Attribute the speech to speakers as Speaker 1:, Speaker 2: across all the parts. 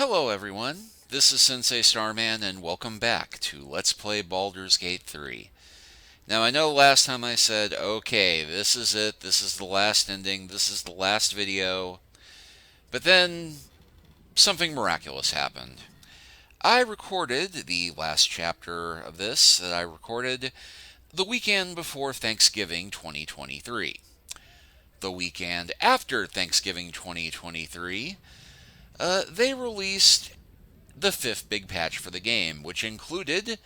Speaker 1: Hello everyone, this is Sensei Starman and welcome back to Let's Play Baldur's Gate 3. Now I know last time I said, okay, this is it, this is the last ending, this is the last video, but then something miraculous happened. I recorded the last chapter of this that I recorded the weekend before Thanksgiving 2023. The weekend after Thanksgiving 2023, they released the fifth big patch for the game, which included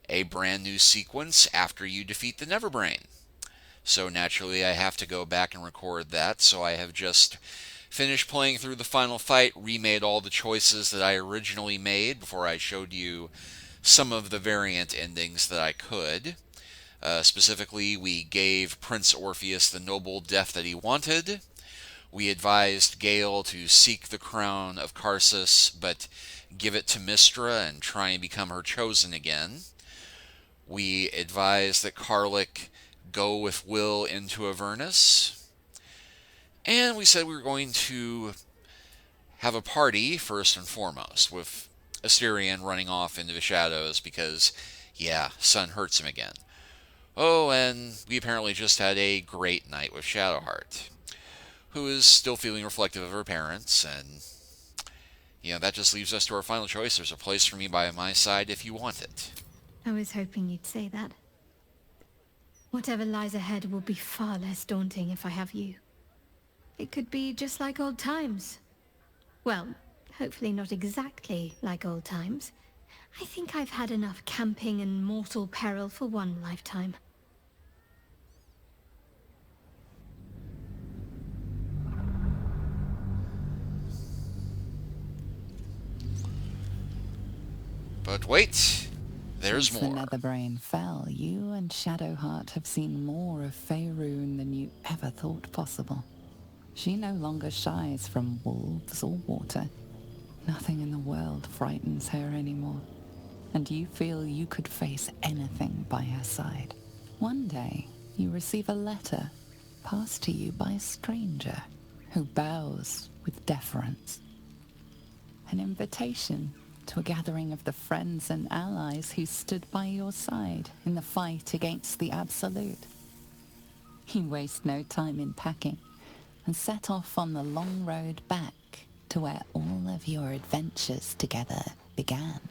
Speaker 1: a brand new sequence after you defeat the Neverbrain. So naturally I have to go back and record that, so I have just finished playing through the final fight, remade all the choices that I originally made before I showed you some of the variant endings that I could. Specifically, we gave Prince Orpheus the noble death that he wanted. We advised Gale to seek the crown of Karsus, but give it to Mystra and try and become her chosen again. We advised that Karlik go with Wyll into Avernus. And we said we were going to have a party, first and foremost, with Astarion running off into the shadows because, yeah, sun hurts him again. Oh, and we apparently just had a great night with Shadowheart, who is still feeling reflective of her parents, and that just leaves us to our final choice. There's a place for me by my side if you want it.
Speaker 2: I was hoping you'd say that. Whatever lies ahead will be far less daunting if I have you. It could be just like old times. Well, hopefully not exactly like old times. I think I've had enough camping and mortal peril for one lifetime.
Speaker 1: But wait, there's
Speaker 3: Since
Speaker 1: more.
Speaker 3: the Netherbrain fell, you and Shadowheart have seen more of Faerun than you ever thought possible. She no longer shies from wolves or water. Nothing in the world frightens her anymore. And you feel you could face anything by her side. One day, you receive a letter passed to you by a stranger who bows with deference. An invitation to a gathering of the friends and allies who stood by your side in the fight against the Absolute. You waste no time in packing and set off on the long road back to where all of your adventures together began.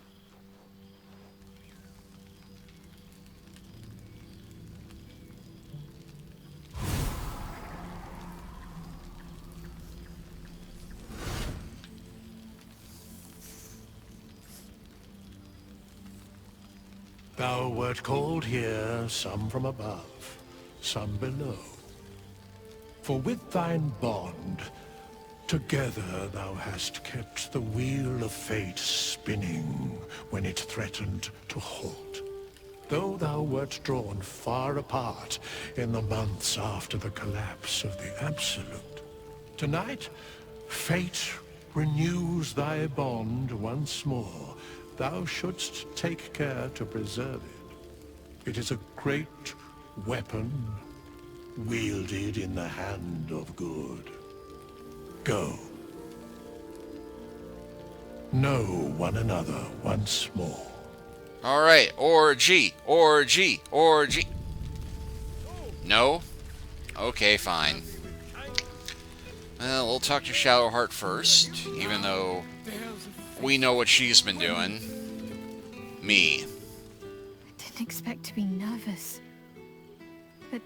Speaker 4: Thou wert called here, some from above, some below. For with thine bond, together thou hast kept the wheel of fate spinning when it threatened to halt. Though thou wert drawn far apart in the months after the collapse of the Absolute, tonight, fate renews thy bond once more. Thou shouldst take care to preserve it. It is a great weapon, wielded in the hand of good. Go. Know one another once more.
Speaker 1: Alright, orgy. No? Okay, fine. Well, we'll talk to Shadowheart first, even though we know what she's been doing. Me.
Speaker 2: I didn't expect to be nervous. But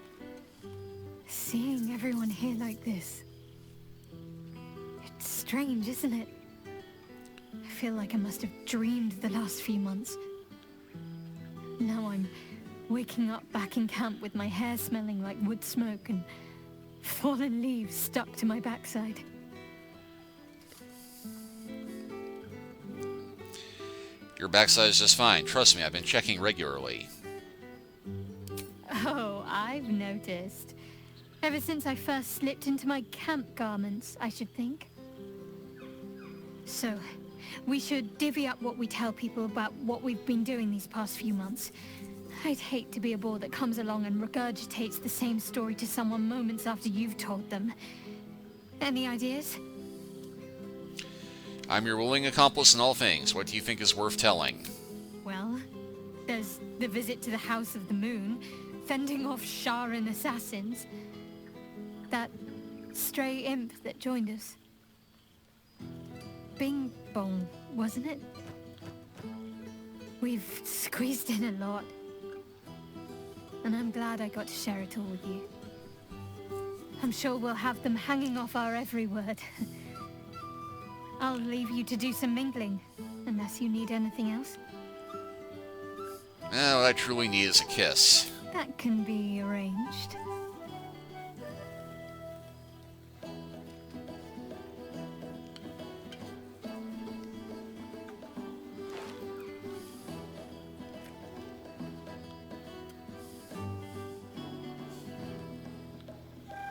Speaker 2: seeing everyone here like this... It's strange, isn't it? I feel like I must have dreamed the last few months. Now I'm waking up back in camp with my hair smelling like wood smoke and fallen leaves stuck to my backside.
Speaker 1: Your backside is just fine. Trust me, I've been checking regularly.
Speaker 2: Oh, I've noticed. Ever since I first slipped into my camp garments, I should think. So, we should divvy up what we tell people about what we've been doing these past few months. I'd hate to be a bore that comes along and regurgitates the same story to someone moments after you've told them. Any ideas?
Speaker 1: I'm your willing accomplice in all things. What do you think is worth telling?
Speaker 2: Well, there's the visit to the House of the Moon, fending off Sharan assassins. That stray imp that joined us. Bing bong, wasn't it? We've squeezed in a lot. And I'm glad I got to share it all with you. I'm sure we'll have them hanging off our every word. I'll leave you to do some mingling, unless you need anything else.
Speaker 1: What I truly need is a kiss.
Speaker 2: That can be arranged.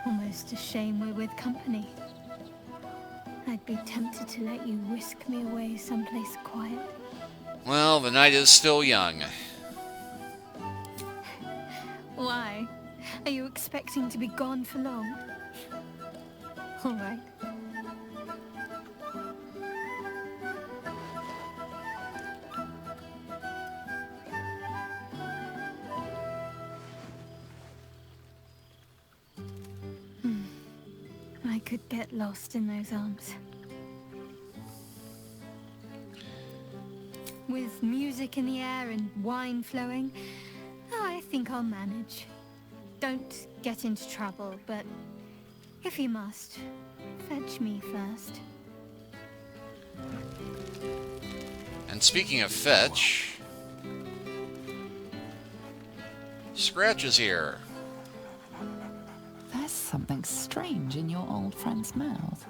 Speaker 2: Almost a shame we're with company. I'd be tempted to let you whisk me away someplace quiet.
Speaker 1: Well, the night is still young.
Speaker 2: Why? Are you expecting to be gone for long? All right. I could get lost in those arms. With music in the air and wine flowing, I think I'll manage. Don't get into trouble, but if you must, fetch me first.
Speaker 1: And speaking of fetch, Scratch is here.
Speaker 3: There's something strange in your old friend's mouth.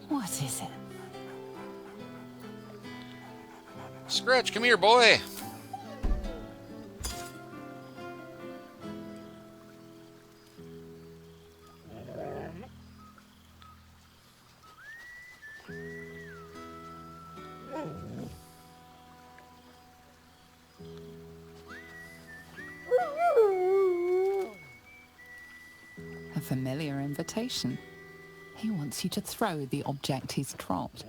Speaker 3: What is it?
Speaker 1: Scratch, come here, boy.
Speaker 3: A familiar invitation. He wants you to throw the object he's dropped.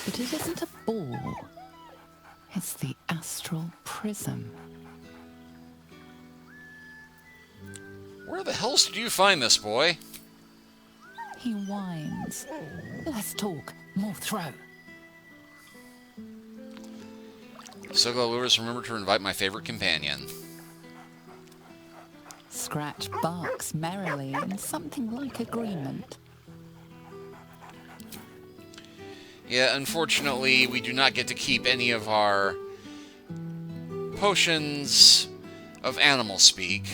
Speaker 3: But it isn't a ball. It's the astral prism.
Speaker 1: Where the hell did you find this, boy?
Speaker 3: He whines. Let's talk, more throw.
Speaker 1: So glad Lewis remembered to invite my favorite companion.
Speaker 3: Scratch barks merrily in something like agreement.
Speaker 1: Yeah, unfortunately, we do not get to keep any of our potions of animal speak,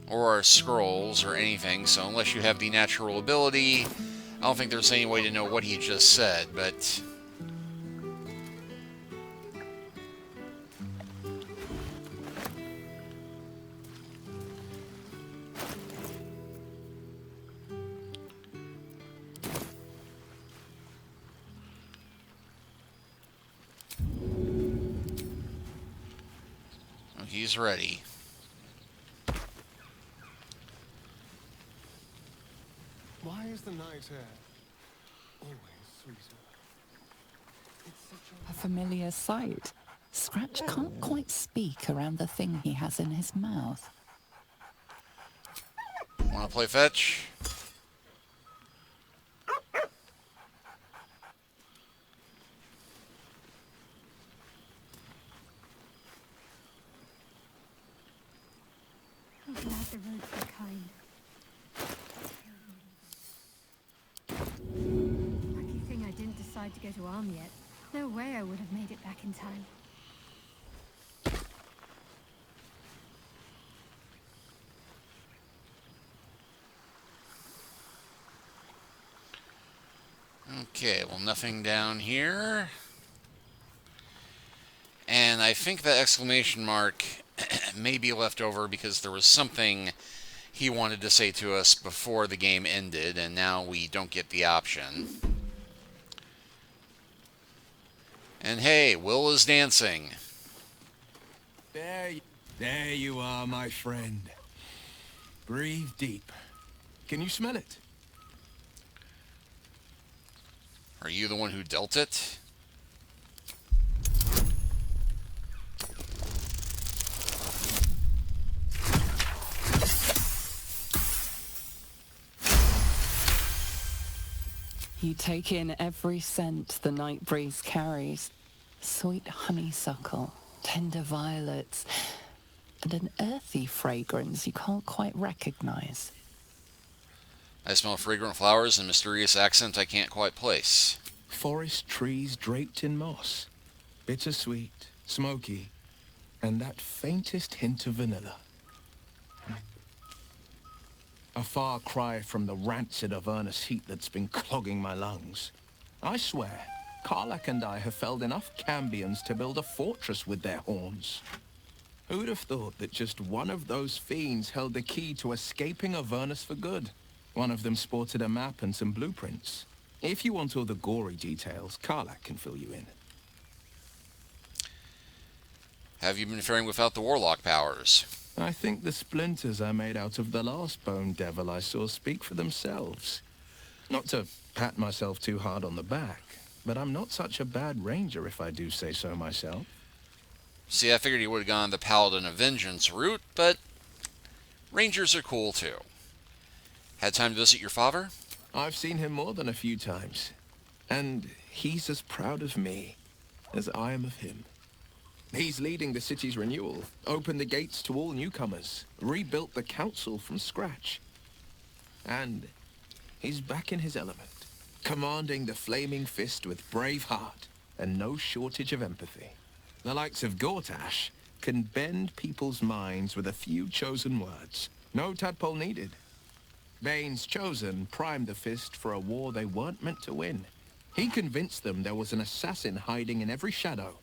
Speaker 1: or our scrolls, or anything, so unless you have the natural ability, I don't think there's any way to know what he just said, but... he's ready.
Speaker 5: Why is the night air always sweeter? It's such
Speaker 3: A familiar sight. Scratch can't quite speak around the thing he has in his mouth.
Speaker 1: Wanna play fetch?
Speaker 2: I'm glad the roads were kind. Lucky thing I didn't decide to go to Arm yet. No way I would have made it back in time.
Speaker 1: Okay, well, nothing down here. And I think that exclamation mark may be left over because there was something he wanted to say to us before the game ended, and now we don't get the option. And hey, Wyll is dancing.
Speaker 5: There you are, my friend. Breathe deep. Can you smell it?
Speaker 1: Are you the one who dealt it?
Speaker 3: You take in every scent the night breeze carries. Sweet honeysuckle, tender violets, and an earthy fragrance you can't quite recognize.
Speaker 1: I smell fragrant flowers and mysterious accent I can't quite place.
Speaker 5: Forest trees draped in moss. Bittersweet, smoky, and that faintest hint of vanilla. A far cry from the rancid Avernus heat that's been clogging my lungs. I swear, Karlach and I have felled enough cambions to build a fortress with their horns. Who'd have thought that just one of those fiends held the key to escaping Avernus for good? One of them sported a map and some blueprints. If you want all the gory details, Karlach can fill you in.
Speaker 1: Have you been faring without the warlock powers?
Speaker 5: I think the splinters I made out of the last bone devil I saw speak for themselves. Not to pat myself too hard on the back, but I'm not such a bad ranger if I do say so myself.
Speaker 1: See, I figured you would have gone the Paladin of Vengeance route, but Rangers are cool too. Had time to visit your father?
Speaker 5: I've seen him more than a few times, and he's as proud of me as I am of him. He's leading the city's renewal, opened the gates to all newcomers, rebuilt the council from scratch. And he's back in his element, commanding the Flaming Fist with brave heart and no shortage of empathy. The likes of Gortash can bend people's minds with a few chosen words. No tadpole needed. Bane's Chosen primed the Fist for a war they weren't meant to win. He convinced them there was an assassin hiding in every shadow,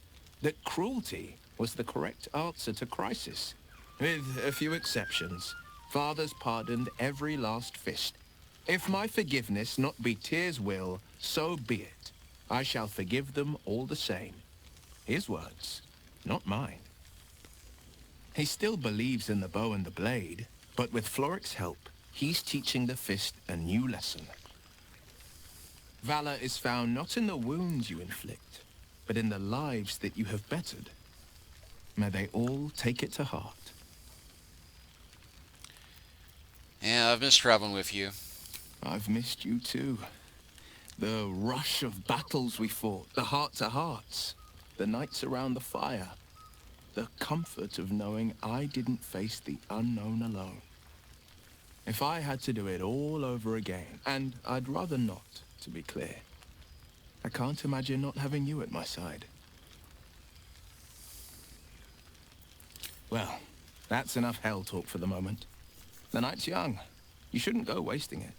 Speaker 5: that cruelty was the correct answer to crisis. With a few exceptions, fathers pardoned every last fist. If my forgiveness not be Tyr's will, so be it. I shall forgive them all the same. His words, not mine. He still believes in the bow and the blade, but with Floric's help, he's teaching the fist a new lesson. Valor is found not in the wounds you inflict, but in the lives that you have bettered. May they all take it to heart.
Speaker 1: Yeah, I've missed traveling with you.
Speaker 5: I've missed you too. The rush of battles we fought, the heart-to-hearts, the nights around the fire, the comfort of knowing I didn't face the unknown alone. If I had to do it all over again, and I'd rather not, to be clear, I can't imagine not having you at my side. Well, that's enough hell talk for the moment. The night's young. You shouldn't go wasting it.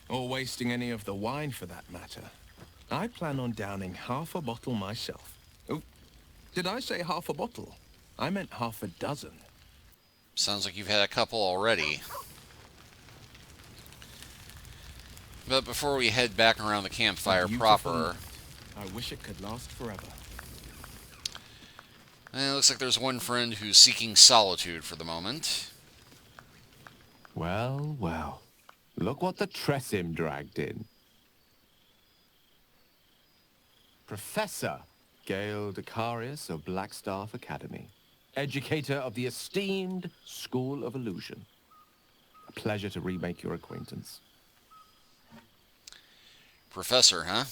Speaker 5: Or wasting any of the wine for that matter. I plan on downing half a bottle myself. Oh, did I say half a bottle? I meant half a dozen.
Speaker 1: Sounds like you've had a couple already. But before we head back around the campfire proper...
Speaker 5: I wish it could last forever.
Speaker 1: It looks like there's one friend who's seeking solitude for the moment.
Speaker 6: Well, well. Look what the Tressim dragged in. Professor Gale Decarius of Blackstaff Academy. Educator of the esteemed School of Illusion. A pleasure to remake your acquaintance.
Speaker 1: Professor, huh?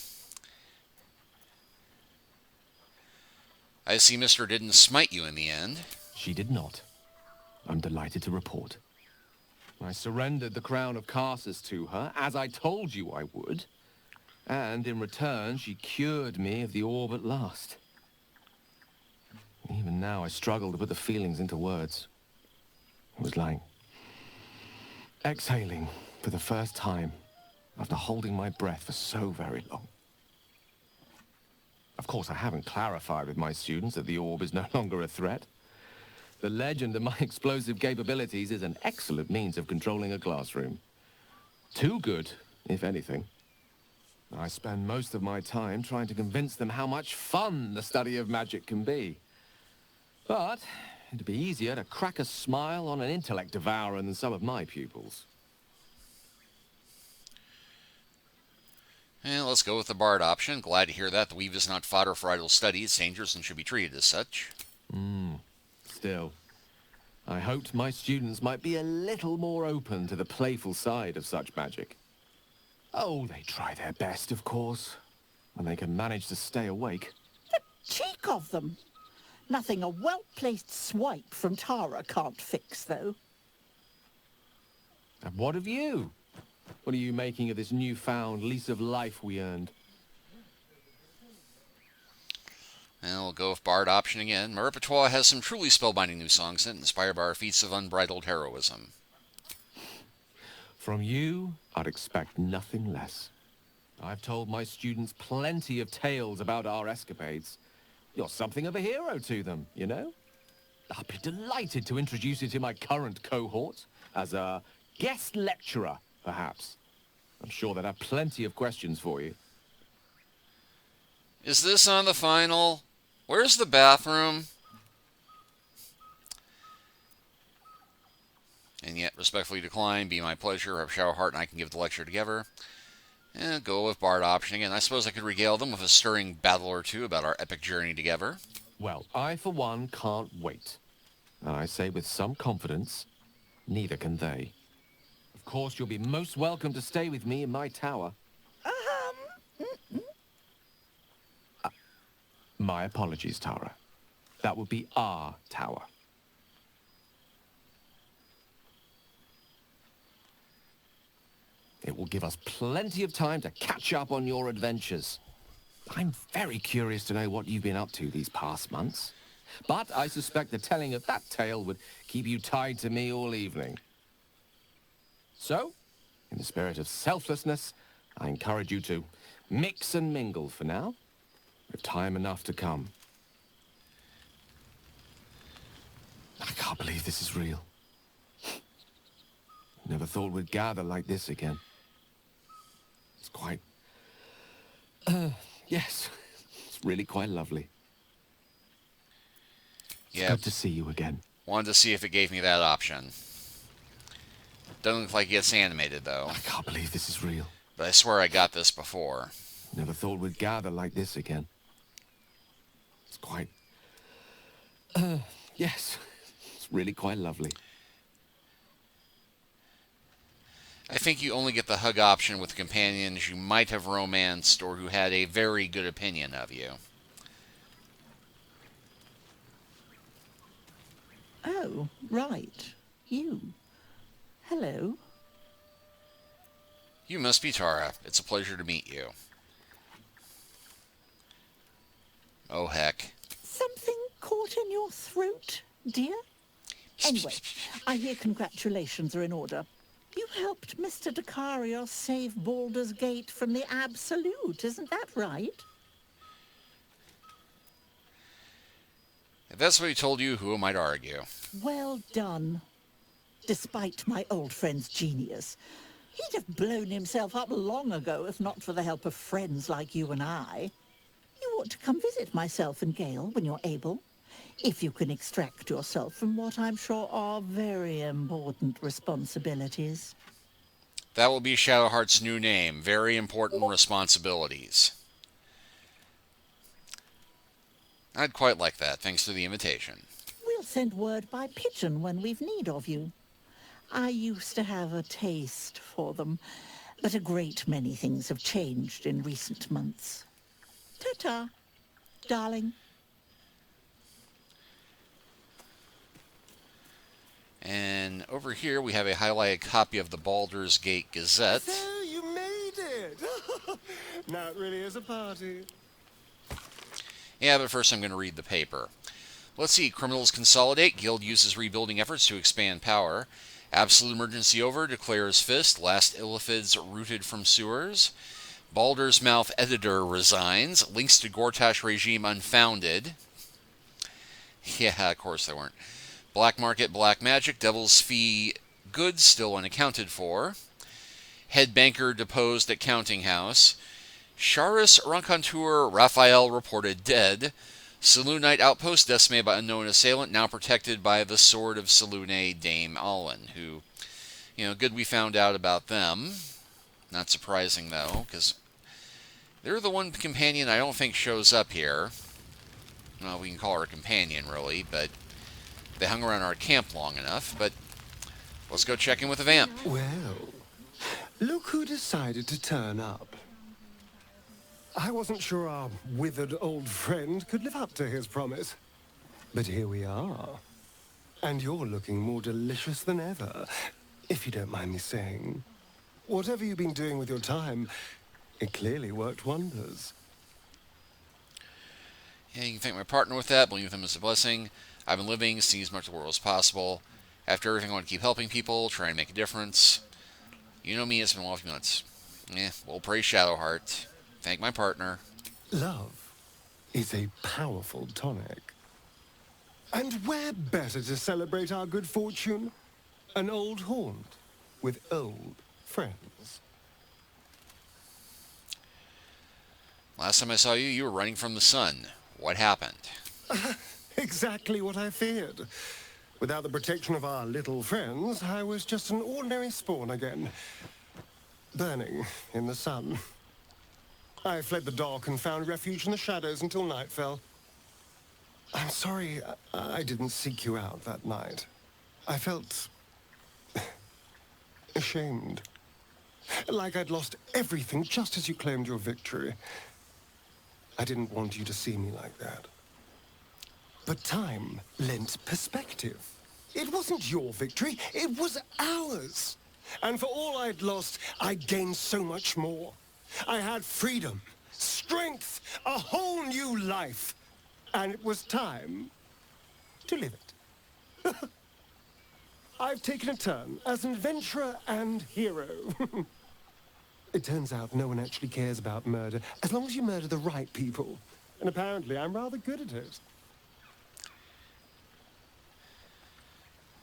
Speaker 1: I see Mister didn't smite you in the end.
Speaker 6: She did not. I'm delighted to report. I surrendered the crown of Carsus to her, as I told you I would. And in return, she cured me of the orb at last. Even now, I struggle to put the feelings into words. It was like exhaling for the first time after holding my breath for so very long. Of course, I haven't clarified with my students that the orb is no longer a threat. The legend of my explosive capabilities is an excellent means of controlling a classroom. Too good, if anything. I spend most of my time trying to convince them how much fun the study of magic can be. But it'd be easier to crack a smile on an intellect devourer than some of my pupils.
Speaker 1: And let's go with the Bard option. Glad to hear that. The weave is not fodder for idle study. It's dangerous and should be treated as such.
Speaker 6: Still, I hoped my students might be a little more open to the playful side of such magic. Oh, they try their best, of course, when they can manage to stay awake.
Speaker 7: Cheek of them! Nothing a well-placed swipe from Tara can't fix, though.
Speaker 6: And what of you? What are you making of this newfound lease of life we earned?
Speaker 1: And we'll go with Bard option again. My repertoire has some truly spellbinding new songs in it, inspired by our feats of unbridled heroism.
Speaker 6: From you, I'd expect nothing less. I've told my students plenty of tales about our escapades. You're something of a hero to them, you know? I'd be delighted to introduce you to my current cohort as a guest lecturer, perhaps. I'm sure they'd have plenty of questions for you.
Speaker 1: Is this on the final? Where's the bathroom? And yet, respectfully decline. Be my pleasure. If Shadowheart and I can give the lecture together. And go with Bard option again. I suppose I could regale them with a stirring battle or two about our epic journey together.
Speaker 6: Well, I, for one, can't wait. And I say with some confidence, neither can they. Of course, you'll be most welcome to stay with me in my tower. My apologies, Tara. That would be our tower. It will give us plenty of time to catch up on your adventures. I'm very curious to know what you've been up to these past months. But I suspect the telling of that tale would keep you tied to me all evening. So, in the spirit of selflessness, I encourage you to mix and mingle for now, with time enough to come. I can't believe this is real. Never thought we'd gather like this again. It's quite... yes, it's really quite lovely.
Speaker 1: Yeah.
Speaker 6: Good to see you again.
Speaker 1: Wanted to see if it gave me that option. Doesn't look like it gets animated, though.
Speaker 6: I can't believe this is real.
Speaker 1: But I swear I got this before.
Speaker 6: Never thought we'd gather like this again. It's quite... yes, it's really quite lovely.
Speaker 1: I think you only get the hug option with companions you might have romanced or who had a very good opinion of you.
Speaker 7: Oh, right. You. Hello.
Speaker 1: You must be Tara. It's a pleasure to meet you. Oh, heck.
Speaker 7: Something caught in your throat, dear? Anyway, I hear congratulations are in order. You helped Mr. Dacarios save Baldur's Gate from the Absolute, isn't that right?
Speaker 1: If that's what he told you, who am I to argue?
Speaker 7: Well done. Despite my old friend's genius, he'd have blown himself up long ago if not for the help of friends like you and I. You ought to come visit myself and Gale when you're able, if you can extract yourself from what I'm sure are very important responsibilities.
Speaker 1: That will be Shadowheart's new name. Very important responsibilities. I'd quite like that, thanks to the invitation.
Speaker 7: We'll send word by pigeon when we've need of you. I used to have a taste for them, but a great many things have changed in recent months. Ta-ta, darling.
Speaker 1: And over here we have a highlighted copy of the Baldur's Gate Gazette.
Speaker 8: So you made it! Now it really is a party.
Speaker 1: Yeah, but first I'm going to read the paper. Let's see. Criminals consolidate. Guild uses rebuilding efforts to expand power. Absolute emergency over. Declares fist. Last Illithids rooted from sewers. Baldur's Mouth editor resigns. Links to Gortash regime unfounded. Yeah, of course they weren't. Black market, black magic. Devil's fee goods still unaccounted for. Head banker deposed at counting house. Charis Renconteur Raphael reported dead. Selûnite outpost decimated by unknown assailant, now protected by the Sword of Selûne, Dame Alwyn, who, good we found out about them. Not surprising, though, because They're the one companion I don't think shows up here. Well, we can call her a companion, really, but they hung around our camp long enough. But let's go check in with the vamp.
Speaker 8: Well, look who decided to turn up. I wasn't sure our withered old friend could live up to his promise. But here we are. And you're looking more delicious than ever, if you don't mind me saying. Whatever you've been doing with your time, it clearly worked wonders.
Speaker 1: Yeah, you can thank my partner with that. Believe him as a blessing. I've been living, seeing as much of the world as possible. After everything, I want to keep helping people, try and make a difference. You know me, it's been a few months. We'll praise Shadowheart. Thank my partner.
Speaker 8: Love is a powerful tonic. And where better to celebrate our good fortune? An old haunt with old friends.
Speaker 1: Last time I saw you, you were running from the sun. What happened?
Speaker 8: Exactly what I feared. Without the protection of our little friends, I was just an ordinary spawn again. Burning in the sun. I fled the dock and found refuge in the shadows until night fell. I'm sorry I didn't seek you out that night. I felt ashamed. Like I'd lost everything just as you claimed your victory. I didn't want you to see me like that. But time lent perspective. It wasn't your victory, it was ours. And for all I'd lost, I'd gained so much more. I had freedom, strength, a whole new life. And it was time to live it. I've taken a turn as an adventurer and hero. It turns out no one actually cares about murder, as long as you murder the right people. And apparently I'm rather good at it.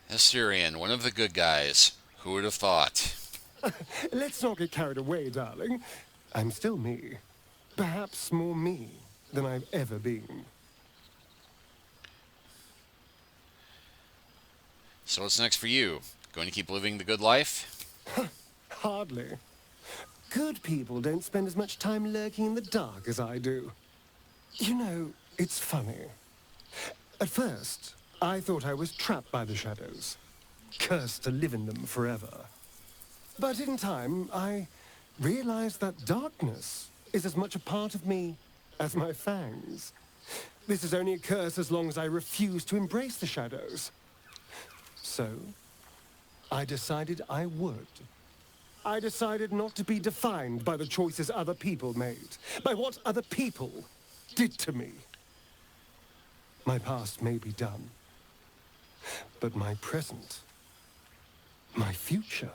Speaker 1: Astarion, one of the good guys. Who would have thought?
Speaker 8: Let's not get carried away, darling. I'm still me. Perhaps more me than I've ever been.
Speaker 1: So what's next for you? Going to keep living the good life?
Speaker 8: Hardly. Good people don't spend as much time lurking in the dark as I do. You know, it's funny. At first, I thought I was trapped by the shadows, cursed to live in them forever. But in time, I realized that darkness is as much a part of me as my fangs. This is only a curse as long as I refuse to embrace the shadows. So, I decided I would. I decided not to be defined by the choices other people made, by what other people did to me. My past may be done, but my present, my future,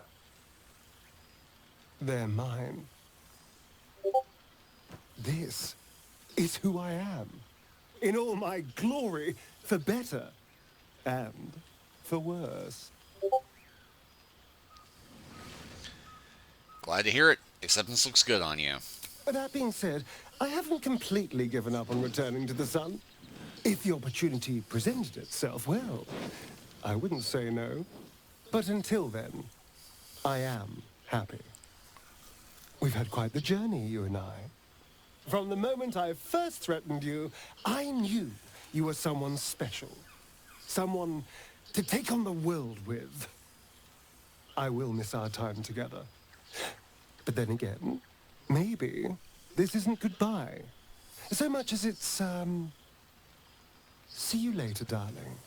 Speaker 8: they're mine. This is who I am, in all my glory, for better and for worse.
Speaker 1: Glad to hear it. Acceptance looks good on you.
Speaker 8: That being said, I haven't completely given up on returning to the sun. If the opportunity presented itself, well, I wouldn't say no. But until then, I am happy. We've had quite the journey, you and I. From the moment I first threatened you, I knew you were someone special. Someone to take on the world with. I will miss our time together. But then again, maybe this isn't goodbye. So much as it's, see you later, darling.